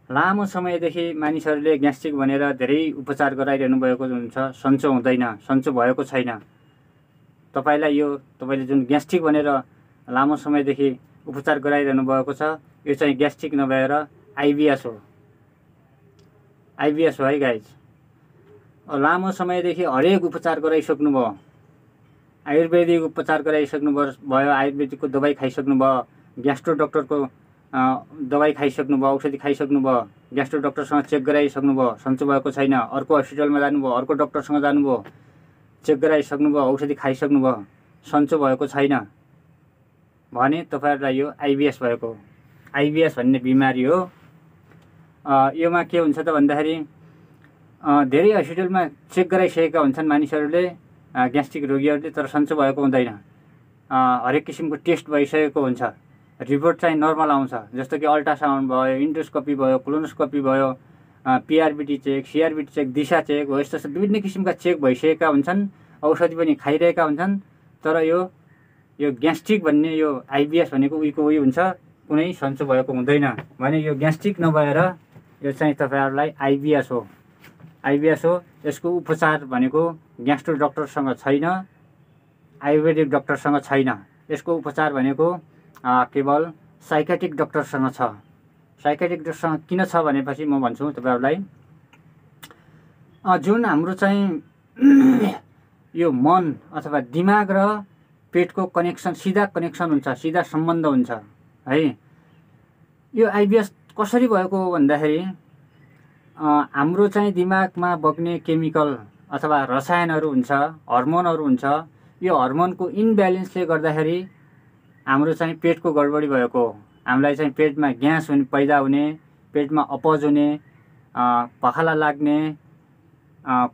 लामो समयदेखि मानिसहरूले ग्यास्ट्रिक भनेर धेरै उपचार गराइरहनु भएको हुन्छ, सन्चो हुँदैन, सन्चो भएको छैन। तपाईँले जुन ग्यास्ट्रिक भनेर लामो समयदेखि उपचार गराइरहनु भएको छ, यो चाहिँ ग्यास्ट्रिक नभएर आइबिएस हो। आइबिएस हो है गाइज। लामो समयदेखि हरेक उपचार गराइसक्नु भयो, आयुर्वेदिक उपचार गराइसक्नु भयो, आयुर्वेदिकको दबाई खाइसक्नु भयो, ग्यास्ट्रो डक्टरको दबाई खाइसक्नु भयो, औषधि खाइसक्नु भयो, ग्यास्ट्रो डक्टरसँग चेक गराइसक्नु भयो, सन्चो भएको छैन, अर्को हस्पिटलमा जानुभयो, अर्को डक्टरसँग जानुभयो, चेक गराइसक्नु भयो, औषधि खाइसक्नु भयो, सन्चो भएको छैन भने तपाईहरुलाई यो आइबिएस भएको हो। आइबिएस भन्ने बिमारी हो। योमा के हुन्छ त भन्दाखेरि धेरै हस्पिटलमा चेक गराइसकेका हुन्छन् मानिसहरूले, ग्यास्ट्रिक रोगीहरूले, तर सन्चो भएको हुँदैन। हरेक किसिमको टेस्ट भइसकेको हुन्छ, रिपोर्ट चाहिँ नर्मल आउँछ, जस्तो कि अल्ट्रासाउन्ड भयो, इन्डोस्कोपी भयो, कोलोनोस्कोपी भयो, पिआरबिटी चेक, सिआरबिटी चेक, दिशा चेक हो, यस्तो विभिन्न किसिमका चेक भइसकेका हुन्छन्, औषधि पनि खाइरहेका हुन्छन्, तर यो ग्यास्ट्रिक भन्ने यो आइबिएस भनेको उही हुन्छ, कुनै सन्चो भएको हुँदैन भने यो ग्यास्ट्रिक नभएर यो चाहिँ तपाईहरुलाई आइबिएस हो। आइबिएस हो। यसको उपचार भनेको ग्यास्ट्रो डक्टरसँग छैन, आयुर्वेदिक डक्टरसँग छैन। यसको उपचार भनेको केवल साइकेट्रिक डक्टरसँग छ। साइकेट्रिक डक्टरसँग किन छ भनेपछि म भन्छु तपाईहरुलाई। जुन हाम्रो चाहिँ यो मन अथवा दिमाग र पेटको कनेक्सन, सीधा कनेक्सन हुन्छ, सीधा सम्बन्ध हुन्छ है। यो आइबिएस कसरी भएको भन्दाखेरि हाम्रो चाहिँ दिमागमा बग्ने केमिकल अथवा रसायनहरू हुन्छ, हर्मोनहरू हुन्छ, यो हर्मोनको इम्ब्यालेन्सले गर्दाखेरि हाम्रो चाहिँ पेटको गडबडी भएको हो। हामीलाई चाहिँ पेटमा ग्यास पैदा हुने, पेटमा अपच हुने, पखाला लाग्ने,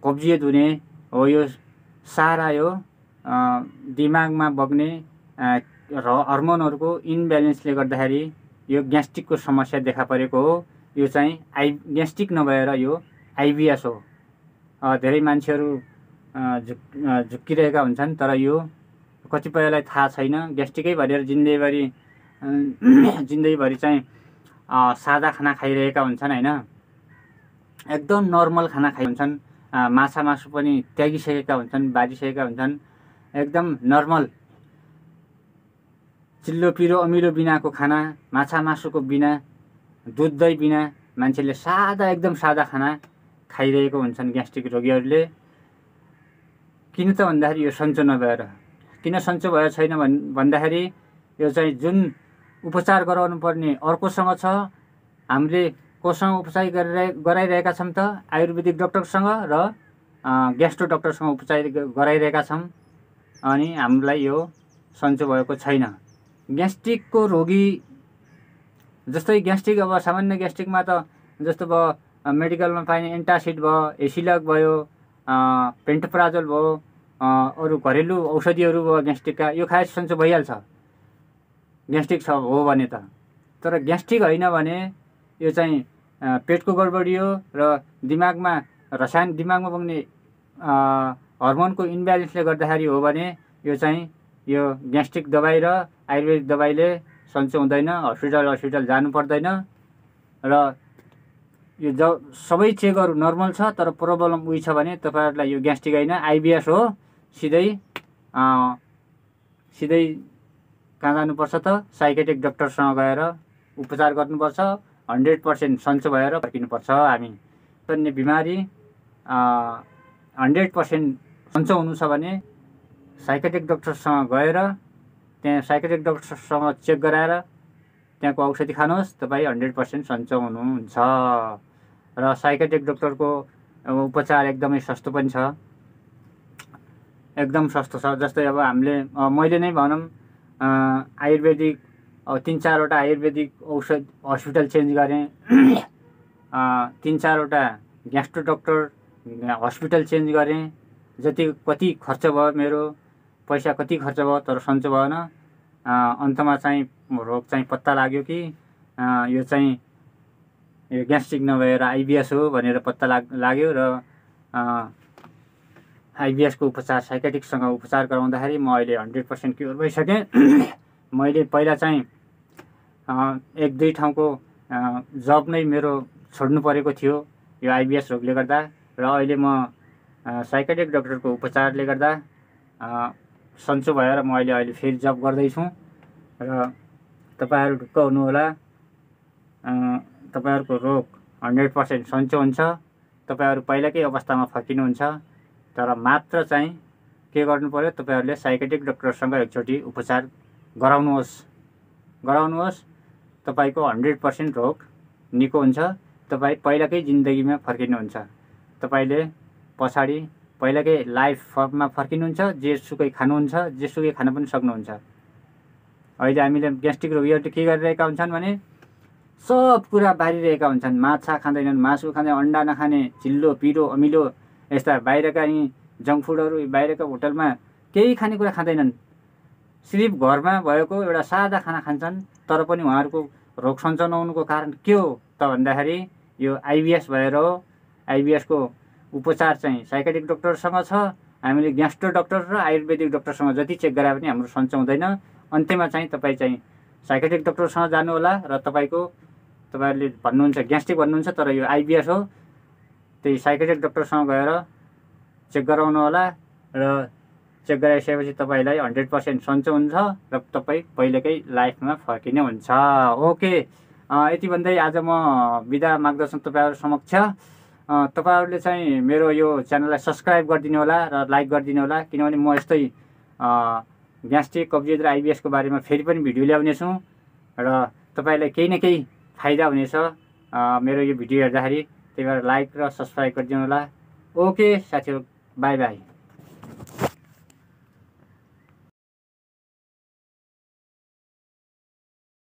कब्जियत हुने हो। यो सारा यो दिमागमा बग्ने हर्मोनहरूको इम्ब्यालेन्सले गर्दाखेरि यो ग्यास्ट्रिकको समस्या देखा परेको हो। यो चाहिँ ग्यास्ट्रिक नभएर यो आइबिएस हो। धेरै मान्छेहरू झुक्किरहेका हुन्छन्, तर यो कतिपयलाई थाहा छैन। ग्यास्ट्रिकै भनेर जिन्दगीभरि चाहिँ सादा खाना खाइरहेका हुन्छन् हैन, एकदम नर्मल खाना खाइ हुन्छन्, माछा मासु पनि त्यागिसकेका हुन्छन्, बाजिसकेका हुन्छन्, एकदम नर्मल चिल्लो पिरो अमिलो बिनाको खाना, माछा मासुको बिना, दुध दही बिना मान्छेले एकदम सादा खाना खाइरहेको हुन्छन् ग्यास्ट्रिक रोगीहरूले। किन त भन्दाखेरि यो सन्चो नभएर। किन सन्चो भएको छैन भन्दाखेरि यो चाहिँ जुन उपचार गराउनु पर्ने अर्कोसँग छ, हामीले कोसँग उपचार गराइरहेका छौँ त आयुर्वेदिक डक्टरसँग र ग्यास्ट्रो डक्टरसँग उपचार गराइरहेका छौँ, अनि हामीलाई यो सन्चो भएको छैन। ग्यास्ट्रिकको रोगी जस्तै ग्यास्ट्रिक अब सामान्य ग्यास्ट्रिकमा त जस्तो भयो मेडिकलमा पाइने एन्टासिड भयो, एसिलक भयो, पेन्टोप्राजोल भयो, अरू घरेलु औषधिहरू भयो ग्यास्ट्रिकका, यो खाए सन्चो भइहाल्छ ग्यास्ट्रिक छ हो भने त। तर ग्यास्ट्रिक होइन भने यो चाहिँ पेटको गडबडी हो र दिमागमा दिमागमा बग्ने हर्मोनको इम्ब्यालेन्सले गर्दाखेरि हो भने यो चाहिँ यो ग्यास्ट्रिक दबाई र आयुर्वेदिक दबाईले सन्चो हुँदैन, हस्पिटल जानु पर्दैन। र यो सबै चेकहरू नर्मल छ, तर प्रब्लम उही छ भने तपाईहरुलाई यो ग्यास्ट्रिक होइन आइबिएस हो। सिधै कहाँ जानुपर्छ त साइकेट्रिक डक्टरसँग गएर उपचार गर्नुपर्छ। 100% सन्चो भएर फर्किनुपर्छ हामी। अन्य बिमारी 100% सन्चो हुनु छ भने साइकेट्रिक डक्टरसँग गएर त्यहाँ साइकेट्रिक डक्टरसँग चेक गराएर त्यहाँको औषधि खानुहोस्, तपाईँ 100% सन्चो हुनुहुन्छ। र साइकेट्रिक डक्टरको उपचार एकदमै सस्तो पनि छ, एकदम सस्तो छ। जस्तै अब मैले नै भनौँ आयुर्वेदिक 3-4 वटा आयुर्वेदिक औषध हस्पिटल चेन्ज गरेँ, 3-4 वटा ग्यास्ट्रो डक्टर हस्पिटल चेन्ज गरेँ, कति खर्च भयो, मेरो पैसा कति खर्च भयो, तर सन्चो भएन। अन्तमा चाहिँ रोग चाहिँ पत्ता लाग्यो कि यो चाहिँ यो ग्यास्ट्रिक नभएर आइबिएस हो भनेर पत्ता लाग्यो। र आइबिएसको उपचार साइकेट्रिकसँग उपचार गराउँदाखेरि म अहिले 100% क्योर भइसकेँ। मैले पहिला चाहिँ 1-2 ठाउँको जब नै मेरो छोड्नु परेको थियो यो आइबिएस रोगले गर्दा र अहिले म साइकेट्रिक डाक्टरको उपचारले गर्दा सन्चो भएर म अहिले फेरि जब गर्दैछु र तपाईहरु ढुक्क हुनुहोला। तपाईहरुको रोग 100% सन्चो हुन्छ। तपाईहरु पहिलाकै अवस्थामा फर्किनुहुन्छ। तर मात्र चाहिँ के गर्नु पर्यो, तपाईहरुले साइकेट्रिक डाक्टरसँग एकचोटि उपचार गराउनुहोस्। तपाईको 100% रोग निको हुन्छ। तपाई पहिलाकै जिन्दगीमा फर्किनुहुन्छ। तपाईले पछाडी पहिलाकै लाइफ फर्ममा फर्किनुहुन्छ। जेसुकै खानुहुन्छ, जेसुकै खान पनि सक्नुहुन्छ। अहिले हामीले ग्यास्ट्रिक रोगीहरुले के गरिरहेका हुन्छन् भने सब कुरा बारिरहेका हुन्छन्। माछा खाँदैनन्, मासु खाँदैन, अन्डा नखाने, चिल्लो पिरो अमिलो यस्ता बाहिरका यी जंक फुडहरु, बाहिरका होटलमा केही खानेकुरा खाँदैनन्। सिर्फ घरमा भएको एउटा सादा खाना खान्छन्। तर पनि उहाँहरुको रोग सन्चो नहुनुको कारण के हो त भन्दाखेरि यो आइबिएस भएर हो। आइबिएस को उपचार चाहिँ साइकेट्रिक डाक्टरसँग छ। हामीले ग्यास्ट्रो डाक्टर र आयुर्वेदिक डाक्टरसँग जति चेक गराए पनि हाम्रो सन्चो हुँदैन। अन्त्यमा चाहिँ तपाई चाहिँ साइकेट्रिक डाक्टरसँग जानु होला र तपाईहरुले भन्नुहुन्छ ग्यास्ट्रिक भन्नुहुन्छ तर यो आइबिएस हो। त्यही साइकेट्रिक डाक्टरसँग गएर चेक गराउनु होला र चेक गराइसकेपछि तपाईलाई 100% सन्चो हुन्छ र तपाई पहिलेकै लाइफमा फर्किने हुन्छ। ओके, यति भन्दै आज म बिदा माग्दछु तपाईहरु समक्ष। तपाईहरुले चाहिँ मेरो यो च्यानललाई सब्स्क्राइब गरिदिनु होला र लाइक गरिदिनु होला, किनभने म यस्तै ग्यास्ट्रिक, कब्जियत र आइबिएस को बारेमा फेरि पनि भिडियो ल्याउने छु र तपाईलाई केही न केही फाइदा हुनेछ मेरो यो भिडियो हेर्दाखेरि। त्यही भएर लाइक र सब्स्क्राइब गरिदिनु होला। ओके साथीहरु, बाई बाई।